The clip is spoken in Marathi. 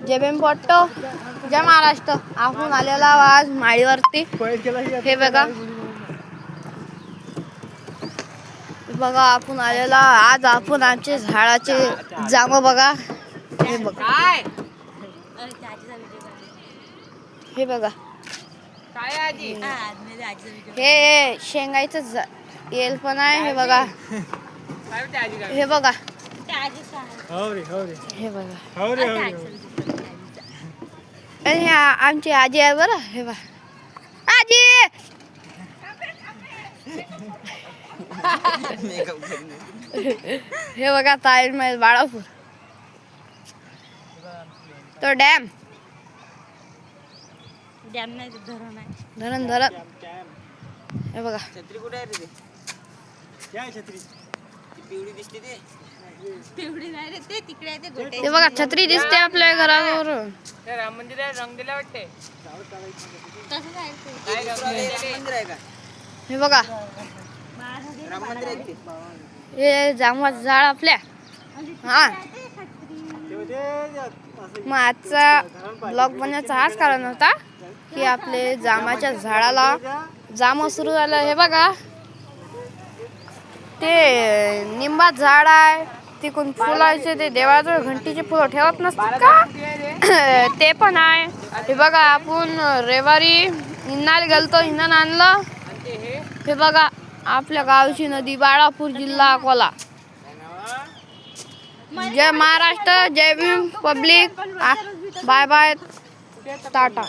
जय भीम पोट्टो, जय महाराष्ट्र. आपण आलेला आज माळीवरती. हे बघा बघा आपण आलेला आज आपण आमचे झाडाचे जाम बघा. हे बघा हे बघा हे शेंगायचं येल पण आहे. हे बघा हे बघा हे बघा आणि आमची आजी आहे बरं. हे बघा आजी हे बघा ताईल मैल बाळापूर तो डॅम नाही धरण आहे. धरण हे बघा छत्री कुठे आहे रे? काय छत्री? ती पिवळी दिसते ते. पिवळी नाही रे ते तिकडे आहे ते गोटे. ते बघा छत्री दिसते आपल्या घरावर. ते राम मंदिर आहे रंग दिला वाटते. कसं जायचं? मंदिर आहे का? हे बघा राम मंदिर आहे ते. हे जांभळाचं झाड आपल्या. हा मग आजचा ब्लॉग बनवायचा हाच कारण होता की आपले जामाच्या झाडाला जाम सुरू झालं. हे बघा ते निंबात झाड आहे तिकडून फुलाचे ते देवाजवळ घंटीचे फुलं ठेवत नसतात का ते पण आहे. हे बघा आपण रविवारी हिंडायला गेलतो, हिंडण आणलं. हे बघा आपल्या गावची नदी बाळापूर जिल्हा अकोला. जय महाराष्ट्र, जय Bhim public. Bye bye Tata.